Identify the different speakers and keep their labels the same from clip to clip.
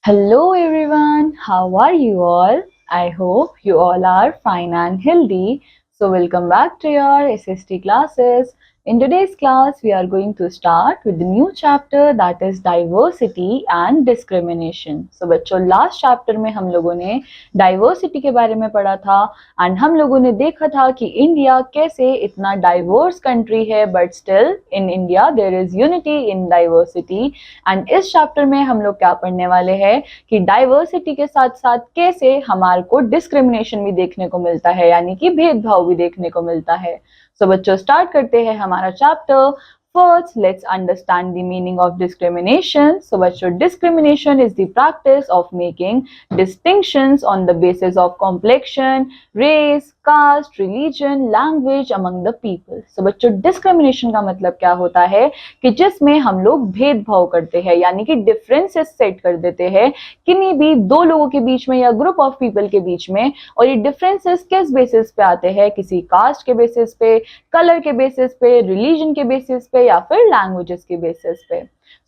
Speaker 1: Hello everyone, how are you all? I hope you all are fine and healthy. So, welcome back to your SST classes. In today's class, we are going to start with the new chapter that is diversity and discrimination. So, बच्चों last chapter में हम लोगों ने diversity के बारे में पढ़ा था एंड हम लोगों ने देखा था कि इंडिया कैसे इतना डाइवर्स कंट्री है but still in India there is unity in diversity. And इस चैप्टर में हम लोग क्या पढ़ने वाले हैं कि डाइवर्सिटी के साथ साथ कैसे हमारे को डिस्क्रिमिनेशन भी देखने को मिलता है, यानी कि भेदभाव भी देखने को मिलता है। सो बच्चों स्टार्ट करते हैं हमारा chapter. First, let's understand the meaning of discrimination. So, बच्चों discrimination is the practice of making distinctions on the basis of complexion, race, caste, religion, language among the people. So, बच्चों discrimination का मतलब क्या होता है कि जिसमें हम लोग भेदभाव करते हैं, यानी कि डिफरेंसेस सेट कर देते हैं किन्हीं भी दो लोगों के बीच में या ग्रुप ऑफ पीपल के बीच में। और ये डिफरेंसेस किस बेसिस पे आते हैं? किसी कास्ट के बेसिस पे, कलर के बेसिस पे, रिलीजन के बेसिस पे या फिर लैंग्वेजेस के बेसिस पे।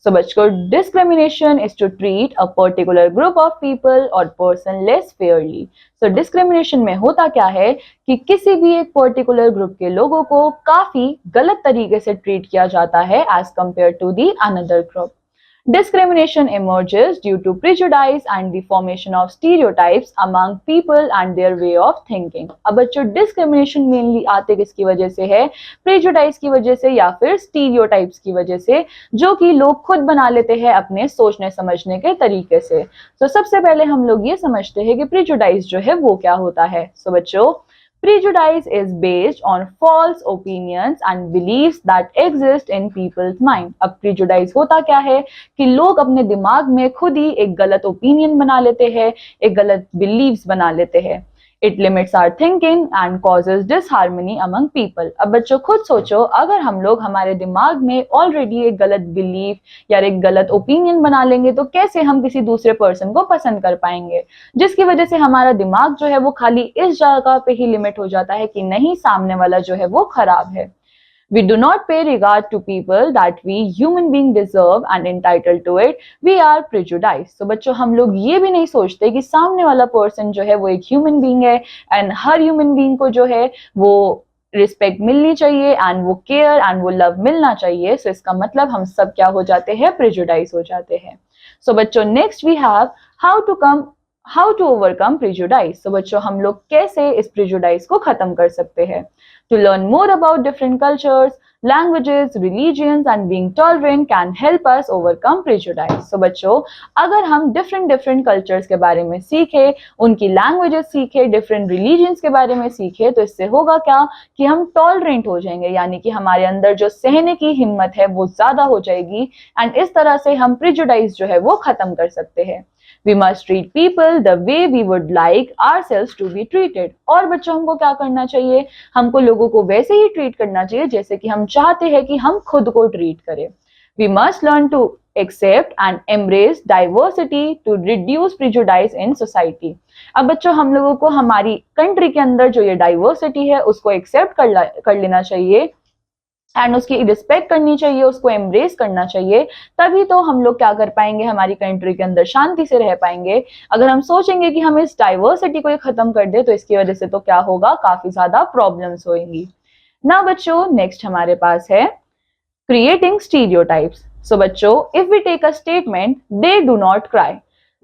Speaker 1: सो बच्चों discrimination is to treat a particular group of people और person less fairly. So discrimination में होता क्या है कि किसी भी एक पर्टिकुलर ग्रुप के लोगों को काफी गलत तरीके से ट्रीट किया जाता है as compare to the another group. Discrimination emerges due to prejudice and the formation of stereotypes among people and their way of thinking. अब बच्चों discrimination mainly आते किसकी वजह से है? prejudice की वजह से या फिर stereotypes की वजह से, जो कि लोग खुद बना लेते हैं अपने सोचने समझने के तरीके से। तो सबसे पहले हम लोग ये समझते हैं कि prejudice जो है वो क्या होता है। So बच्चों prejudice is based on false opinions and beliefs that exist in people's mind. अब prejudice होता क्या है कि लोग अपने दिमाग में खुद ही एक गलत ओपिनियन बना लेते हैं, एक गलत बिलीव्स बना लेते हैं। It limits our thinking and causes disharmony among people. अब बच्चों खुद सोचो, अगर हम लोग हमारे दिमाग में ऑलरेडी एक गलत बिलीफ या एक गलत ओपिनियन बना लेंगे तो कैसे हम किसी दूसरे पर्सन को पसंद कर पाएंगे, जिसकी वजह से हमारा दिमाग जो है वो खाली इस जगह पे ही लिमिट हो जाता है कि नहीं, सामने वाला जो है वो खराब है। We do not pay regard to people that we human being deserve and entitled to it. We are prejudiced. So बच्चों हम लोग ये भी नहीं सोचते कि सामने वाला पर्सन जो है वो एक ह्यूमन बीइंग है एंड हर ह्यूमन बीइंग को जो है वो रिस्पेक्ट मिलनी चाहिए एंड वो केयर एंड वो लव मिलना चाहिए। सो इसका मतलब हम सब क्या हो जाते हैं? प्रेजुडाइज हो जाते हैं। सो बच्चों next we have how to overcome prejudice. So बच्चों हम लोग कैसे इस प्रेजुडाइज को खत्म कर सकते हैं? To learn more about different cultures, languages, religions and being tolerant can help us overcome prejudice. So बच्चों अगर हम different cultures के बारे में सीखे, उनकी languages सीखे, different religions के बारे में सीखे, तो इससे होगा क्या कि हम tolerant हो जाएंगे, यानी कि हमारे अंदर जो सहने की हिम्मत है वो ज्यादा हो जाएगी एंड इस तरह से हम prejudice जो है वो खत्म कर सकते हैं। We must treat people the way we would like ourselves to be treated. और बच्चों हमको क्या करना चाहिए? हमको लोगों को वैसे ही ट्रीट करना चाहिए जैसे कि हम चाहते हैं कि हम खुद को ट्रीट करें। We must learn to accept and embrace diversity to reduce prejudice in society. अब बच्चों हम लोगों को हमारी कंट्री के अंदर जो ये डाइवर्सिटी है उसको एक्सेप्ट कर लेना चाहिए एंड उसकी रिस्पेक्ट करनी चाहिए, उसको एम्ब्रेस करना चाहिए, तभी तो हम लोग क्या कर पाएंगे, हमारी कंट्री के अंदर शांति से रह पाएंगे। अगर हम सोचेंगे कि हम इस डाइवर्सिटी को खत्म कर दे तो इसकी वजह से तो क्या होगा, काफी ज्यादा प्रॉब्लम्स होंगी ना। बच्चों नेक्स्ट हमारे पास है क्रिएटिंग स्टीरियोटाइप्स। सो बच्चों if we take a statement they do not cry,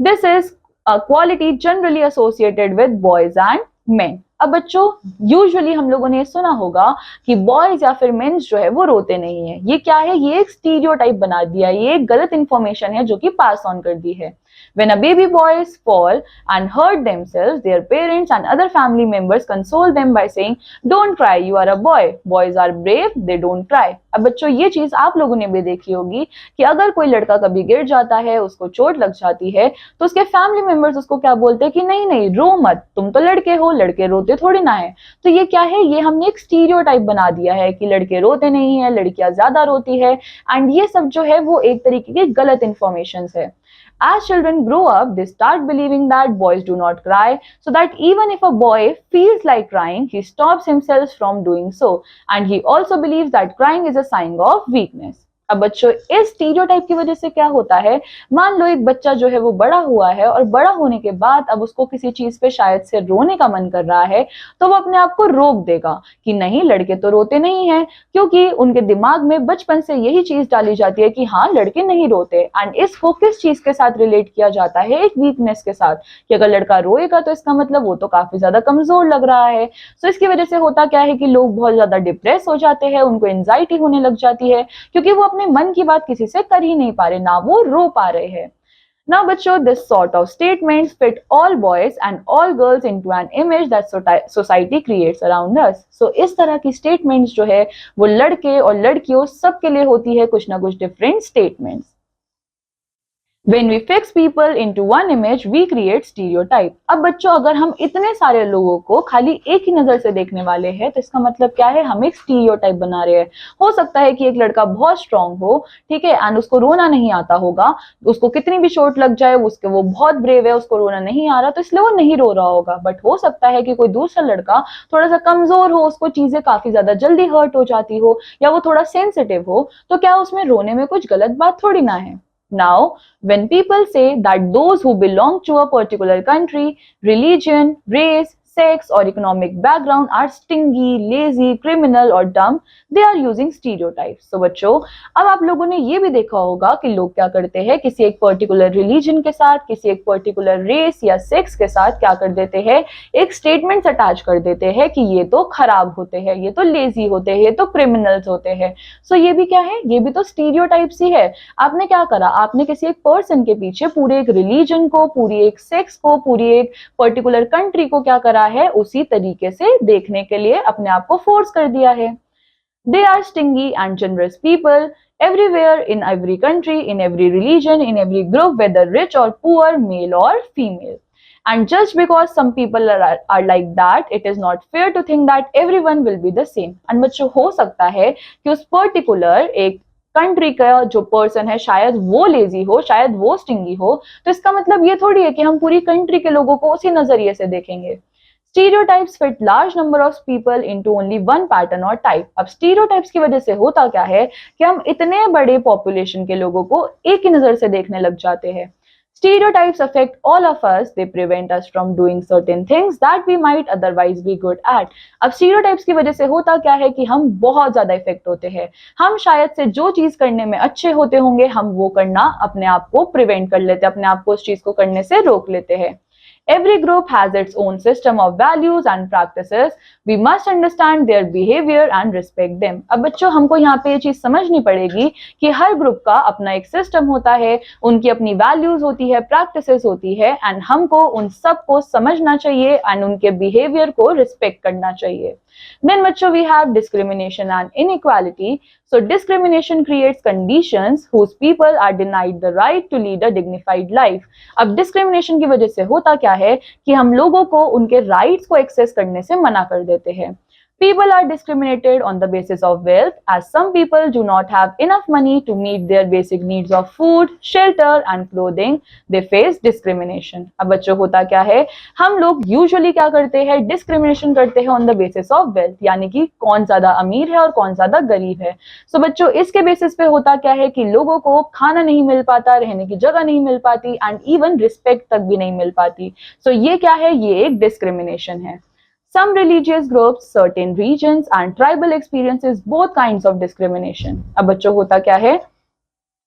Speaker 1: this is a quality generally associated with boys and men. अब बच्चों यूजुअली हम लोगों ने सुना होगा कि बॉयज या फिर मेंस जो है वो रोते नहीं है। ये क्या है? ये एक स्टीरियोटाइप बना दिया, ये एक गलत इंफॉर्मेशन है जो कि पास ऑन कर दी है। When a baby boys fall and hurt themselves, their parents and other family members console them by saying, "Don't cry, you are a boy. Boys are brave, they don't cry." अब बच्चों ये चीज आप लोगों ने भी देखी होगी कि अगर कोई लड़का कभी गिर जाता है, उसको चोट लग जाती है, तो उसके फैमिली मेंबर्स उसको क्या बोलते हैं कि नहीं नहीं रो मत, तुम तो लड़के हो, लड़के रोते थोड़ी ना है। तो ये क्या है? ये हमने एक स्टीरियोटाइप बना दिया है कि लड़के रोते नहीं है, लड़कियां ज्यादा रोती है एंड ये सब जो है वो एक तरीके की गलत इंफॉर्मेशन है। As children grow up, they start believing that boys do not cry, so that even if a boy feels like crying, he stops himself from doing so. And he also believes that crying is a sign of weakness. अब बच्चों इस stereotype की वजह से क्या होता है, मान लो एक बच्चा जो है वो बड़ा हुआ है और बड़ा होने के बाद अब उसको किसी चीज पे शायद से रोने का मन कर रहा है, तो वो अपने आप को रोक देगा कि नहीं, लड़के तो रोते नहीं हैं, क्योंकि उनके दिमाग में बचपन से यही चीज डाली जाती है कि हाँ, लड़के नहीं रोते। एंड इसको किस चीज के साथ रिलेट किया जाता है, एक वीकनेस के साथ, कि अगर लड़का रोएगा तो इसका मतलब वो तो काफी ज्यादा कमजोर लग रहा है। सो इसकी वजह से होता क्या है कि लोग बहुत ज्यादा डिप्रेस हो जाते हैं, उनको एंजाइटी होने लग जाती है, क्योंकि वो अपने मन की बात किसी से कर ही नहीं पा रहे, ना वो रो पा रहे हैं। Now, बच्चों, this sort of statements fit all boys and all girls into an image that society creates around us. So, इस तरह की statements जो है वो लड़के और लड़कियों सबके लिए होती है कुछ ना कुछ different statements. When we fix people into one image, we create stereotype. अब बच्चों, अगर हम इतने सारे लोगों को खाली एक ही नजर से देखने वाले हैं, तो इसका मतलब क्या है, हम एक स्टीरियोटाइप बना रहे हैं। हो सकता है कि एक लड़का बहुत स्ट्रांग हो, ठीक है, एंड उसको रोना नहीं आता होगा, उसको कितनी भी चोट लग जाए, उसके वो बहुत ब्रेव है, उसको रोना नहीं आ रहा, तो इसलिए वो नहीं रो रहा होगा। बट हो सकता है कि कोई दूसरा लड़का थोड़ा सा कमजोर हो, उसको चीजें काफी ज्यादा जल्दी हर्ट हो जाती हो, या वो थोड़ा सेंसिटिव हो, तो क्या उसमें रोने में कुछ गलत बात थोड़ी ना है। Now, when people say that those who belong to a particular country, religion, race, sex or economic background are stingy, lazy, criminal or dumb, they are using stereotypes. So बच्चों, अब आप लोगों ने ये भी देखा होगा कि लोग क्या करते हैं, किसी एक पर्टिकुलर रिलीजन के साथ, किसी एक पर्टिकुलर रेस या सेक्स के साथ क्या कर देते हैं, एक स्टेटमेंट अटैच कर देते हैं कि ये तो खराब होते हैं, ये तो लेजी होते हैं, ये तो क्रिमिनल्स होते हैं। सो ये भी क्या है, ये भी तो स्टीरियोटाइप्स ही है। आपने क्या करा, आपने किसी एक पर्सन के पीछे पूरे एक रिलीजन को, पूरी एक सेक्स को, पूरी एक पर्टिकुलर कंट्री को क्या करा है, उसी तरीके से देखने के लिए अपने आप को फोर्स कर दिया है। They are stingy and generous people everywhere, in every country, in every religion, in every group, whether rich or poor, male or female. And just because some people are like that, it is not fair to think that everyone will be the same. And बच्चों, हो सकता है कि उस particular एक country का जो person है शायद वो लेजी हो, शायद वो स्टिंगी हो, तो इसका मतलब ये थोड़ी है कि हम पूरी कंट्री के लोगों को उसी नजरिए से देखेंगे। Stereotypes fit large number of people into only one pattern or type. अब stereotypes की वजह से होता क्या है कि हम इतने बड़े population के लोगों को एक ही नजर से देखने लग जाते हैं। Stereotypes affect all of us. They prevent us from doing certain things that we might otherwise be good at. अब stereotypes की वजह से होता क्या है कि हम बहुत ज्यादा इफेक्ट होते हैं। हम शायद से जो चीज करने में अच्छे होते होंगे, हम वो करना अपने आप को प्रिवेंट कर लेते हैं, अपने आप को उस चीज को करने से रोक लेते हैं। Every group has its own system of values and practices. We must understand their behavior and respect them. अब बच्चों, हमको यहाँ पे ये चीज समझनी पड़ेगी कि हर ग्रुप का अपना एक सिस्टम होता है, उनकी अपनी वैल्यूज होती है, प्रैक्टिसेस होती है, एंड हमको उन सब को समझना चाहिए एंड उनके बिहेवियर को रिस्पेक्ट करना चाहिए। Then बच्चों, we have discrimination and inequality. So discrimination creates conditions whose people are denied the right to lead a dignified life. अब discrimination की वजह से होता क्या है कि हम लोगों को उनके rights को access करने से मना कर देते हैं। People are discriminated on the basis of wealth, as some people do not have enough money to meet their basic needs of food, shelter and clothing. They face discrimination. अब बच्चों, होता क्या है, हम लोग यूजुअली क्या करते हैं, डिस्क्रिमिनेशन करते हैं on the basis of wealth, यानी कि कौन ज्यादा अमीर है और कौन ज्यादा गरीब है। सो बच्चों, इसके बेसिस पे होता क्या है कि लोगों को खाना नहीं मिल पाता, रहने की जगह नहीं मिल पाती, एंड इवन रिस्पेक्ट तक भी नहीं मिल पाती। सो ये क्या है, ये एक डिस्क्रिमिनेशन है। Some religious groups, certain regions and tribal experiences both kinds of discrimination. अब बच्चों, होता क्या है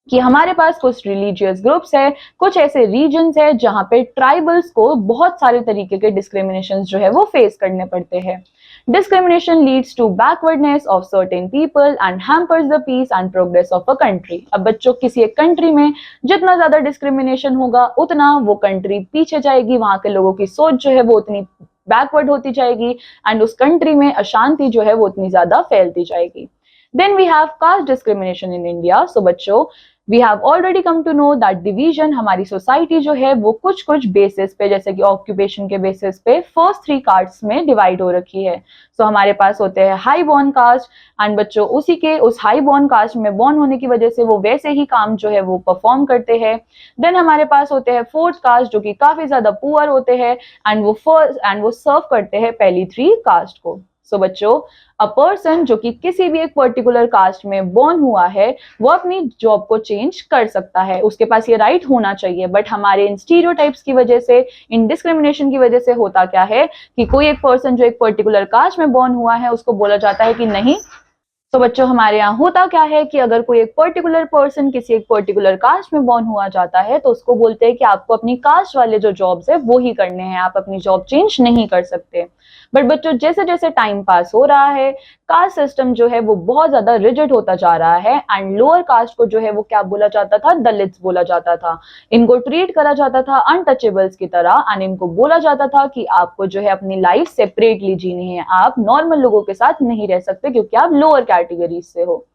Speaker 1: कि हमारे पास कुछ रिलीजियस ग्रुप्स है, कुछ ऐसे रीजन्स है जहां पे ट्राइबल्स को बहुत सारे तरीके के डिस्क्रिमिनेशन जो है वो फेस करने पड़ते हैं। Discrimination leads to backwardness of certain people and hampers the peace and progress of a country. अब बच्चों, किसी एक कंट्री में जितना ज्यादा डिस्क्रिमिनेशन होगा, उतना वो कंट्री पीछे जाएगी, वहां के लोगों की सोच जो है वो उतनी बैकवर्ड होती जाएगी, एंड उस कंट्री में अशांति जो है वो उतनी ज्यादा फैलती जाएगी। Then we have caste discrimination in India. So बच्चों, we have already come to know that division हमारी सोसाइटी जो है वो कुछ कुछ बेसिस पे, जैसे कि ऑक्यूपेशन के बेसिस पे फर्स्ट 3 कास्ट्स में डिवाइड हो रखी है। सो हमारे पास होते हैं हाई बॉर्न कास्ट, एंड बच्चों उसी के उस हाई बॉर्न कास्ट में बॉर्न होने की वजह से वो वैसे ही काम जो है वो परफॉर्म करते हैं। देन हमारे पास होते हैं फोर्थ कास्ट, जो कि काफी ज्यादा पुअर होते हैं, एंड वो सर्व करते हैं पहली 3 कास्ट को। सो बच्चों, अ पर्सन जो कि किसी भी एक पर्टिकुलर कास्ट में बॉर्न हुआ है वो अपनी जॉब को चेंज कर सकता है, उसके पास ये राइट होना चाहिए। बट हमारे इन स्टीरियोटाइप्स की वजह से, इन डिस्क्रिमिनेशन की वजह से होता क्या है कि कोई एक पर्सन जो एक पर्टिकुलर कास्ट में बॉर्न हुआ है उसको बोला जाता है कि नहीं। तो बच्चों, हमारे यहाँ होता क्या है कि अगर कोई एक पर्टिकुलर पर्सन किसी एक पर्टिकुलर कास्ट में बॉर्न हुआ जाता है तो उसको बोलते हैं कि आपको अपनी कास्ट वाले जो जॉब्स है वो ही करने हैं, आप अपनी जॉब चेंज नहीं कर सकते। बट बच्चों, जैसे जैसे टाइम पास हो रहा है कास्ट सिस्टम जो है वो बहुत ज्यादा रिजिड होता जा रहा है एंड लोअर कास्ट को जो है वो क्या बोला जाता था, दलित्स बोला जाता था। इनको ट्रीट करा जाता था अनटचेबल्स की तरह एंड इनको बोला जाता था कि आपको जो है अपनी लाइफ सेपरेटली जीनी है, आप नॉर्मल लोगों के साथ नहीं रह सकते क्योंकि आप लोअर कैटेगरी से हो।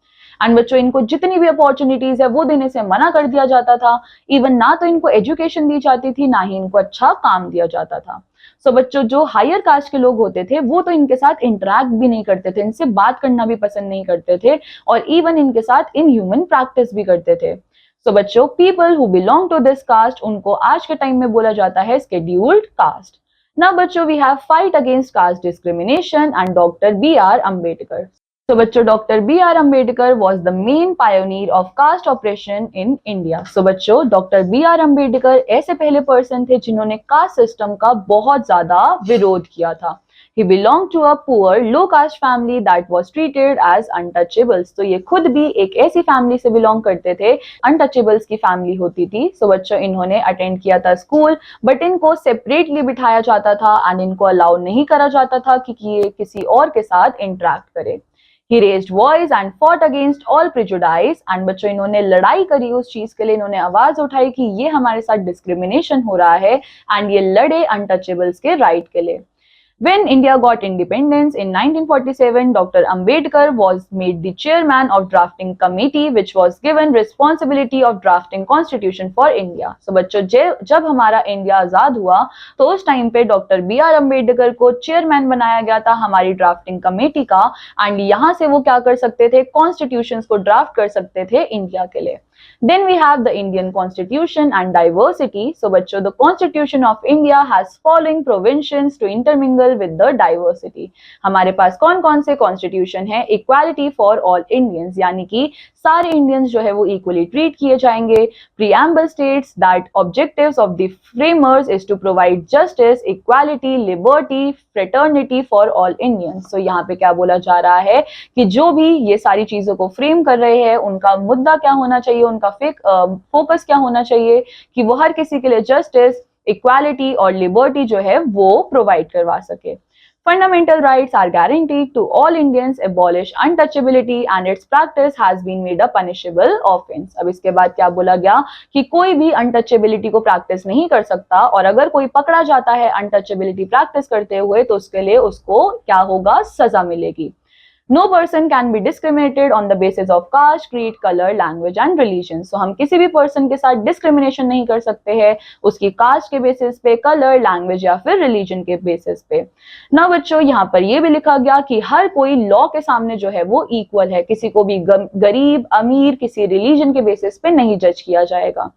Speaker 1: एंड बच्चों, इनको जितनी भी अपॉर्चुनिटीज है वो देने से मना कर दिया जाता था। इवन ना तो इनको एजुकेशन दी जाती थी, ना ही इनको अच्छा काम दिया जाता था। सो बच्चों, जो हायर कास्ट के लोग होते थे वो तो इनके साथ इंटरेक्ट भी नहीं करते थे, इनसे बात करना भी पसंद नहीं करते थे और इवन इनके साथ इनह्यूमन प्रैक्टिस भी करते थे। सो बच्चों, people who belong to this caste उनको आज के टाइम में बोला जाता है शेड्यूल्ड कास्ट। Now बच्चों, we have fight against caste discrimination and Dr. B.R. Ambedkar. So बच्चों, Dr. B.R. Ambedkar was the main pioneer of caste oppression in India. So बच्चों, Dr. B.R. Ambedkar ऐसे पहले person थे जिन्होंने caste system का बहुत ज्यादा विरोध किया था। He belonged to a poor, low caste family that was treated as untouchables. तो ये खुद भी एक ऐसी फैमिली से बिलोंग करते थे, अनटचेबल्स की फैमिली होती थी। सो बच्चों, इन्होंने अटेंड किया था स्कूल, बट इनको सेपरेटली बिठाया जाता था एंड इनको अलाउ नहीं करा जाता था कि ये किसी और के साथ इंटरेक्ट करे। He raised voice and fought against all prejudice. and बच्चों, इन्होंने लड़ाई करी उस चीज के लिए, इन्होंने आवाज उठाई कि ये हमारे साथ डिस्क्रिमिनेशन हो रहा है एंड ये लड़े अनटचेबल्स के राइट के लिए। When India got independence in 1947, Dr. Ambedkar was made the chairman of drafting committee, which was given responsibility of drafting constitution for India. So बच्चों, जब हमारा इंडिया आजाद हुआ तो उस टाइम पे डॉक्टर बी आर अम्बेडकर को चेयरमैन बनाया गया था हमारी ड्राफ्टिंग कमेटी का एंड यहाँ से वो क्या कर सकते थे, कॉन्स्टिट्यूशंस को ड्राफ्ट कर सकते थे इंडिया के लिए। Then we have the Indian Constitution and diversity. So बच्चों, the Constitution of India has following provisions to intermingle with the diversity. हमारे पास कौन कौन से कॉन्स्टिट्यूशन है? इक्वालिटी फॉर ऑल इंडियंस, यानी कि सारे इंडियंस जो है वो इक्वली ट्रीट किए जाएंगे। Preamble states that objectives of the framers is to provide justice, equality, liberty, fraternity for all Indians. So यहाँ पे क्या बोला जा रहा है कि जो भी ये सारी चीजों को फ्रेम कर रहे हैं उनका मुद्दा क्या होना चाहिए, उनका फोकस क्या होना चाहिए कि वो हर किसी के लिए जस्टिस, इक्वालिटी और लिबर्टी जो है वो प्रोवाइड करवा सके। Fundamental rights are guaranteed to all Indians, abolish untouchability and its practice has been made a punishable offense. अब इसके बाद क्या बोला गया कि कोई भी अनटचेबिलिटी को प्रैक्टिस नहीं कर सकता और अगर कोई पकड़ा जाता है अनटचेबिलिटी प्रैक्टिस करते हुए तो उसके लिए उसको क्या होगा, सजा मिलेगी। No person can be discriminated on the basis of caste, creed, color, language and religion. So हम किसी भी पर्सन के साथ डिस्क्रिमिनेशन नहीं कर सकते हैं उसकी कास्ट के बेसिस पे, कलर, लैंग्वेज या फिर रिलीजन के बेसिस पे। ना बच्चों, यहाँ पर ये भी लिखा गया कि हर कोई लॉ के सामने जो है वो इक्वल है, किसी को भी गरीब, अमीर, किसी रिलीजन के बेसिस पे नहीं जज किया जाएगा।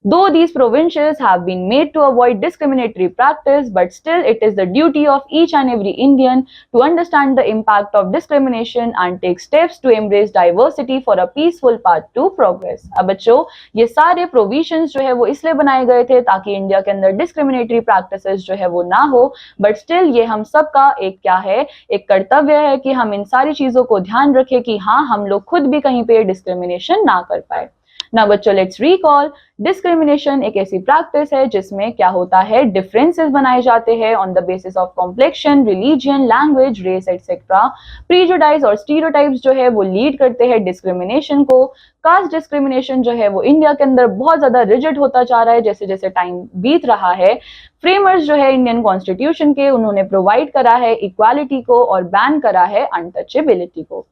Speaker 1: Though these provisions have been made to avoid discriminatory practice, but still it is the duty of each and every Indian to understand the impact of discrimination and take steps to embrace diversity for a peaceful path to progress. अब बच्चों, ये सारे provisions जो है वो इसलिए बनाए गए थे ताकि इंडिया के अंदर discriminatory practices जो है वो ना हो, but still ये हम सबका एक क्या है, एक कर्तव्य है कि हम इन सारी चीजों को ध्यान रखें कि हाँ, हम लोग खुद भी कहीं पे डिस्क्रिमिनेशन ना कर पाए। ना बच्चों, लेट्स रिकॉल, डिस्क्रिमिनेशन एक ऐसी प्रैक्टिस है जिसमें क्या होता है, डिफरेंसेस बनाए जाते हैं on the basis of complexion, religion, language, race etcetera. Prejudice और स्टीरियोटाइप्स जो है वो लीड करते हैं डिस्क्रिमिनेशन को। कास्ट डिस्क्रिमिनेशन जो है वो इंडिया के अंदर बहुत ज्यादा रिजिड होता जा रहा है जैसे जैसे टाइम बीत रहा है। फ्रेमर्स जो है इंडियन कॉन्स्टिट्यूशन के, उन्होंने प्रोवाइड करा है इक्वालिटी को और बैन करा है अनटचेबिलिटी को।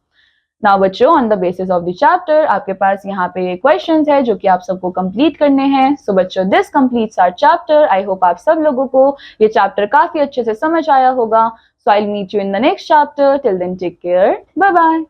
Speaker 1: नाउ बच्चों, on the basis of the chapter आपके पास यहाँ पे क्वेश्चंस है जो कि आप सबको कंप्लीट करने हैं। सो बच्चों, this completes our chapter. I hope आप सब लोगों को ये चैप्टर काफी अच्छे से समझ आया होगा। So I will meet you in the next chapter. Till then take care, bye bye.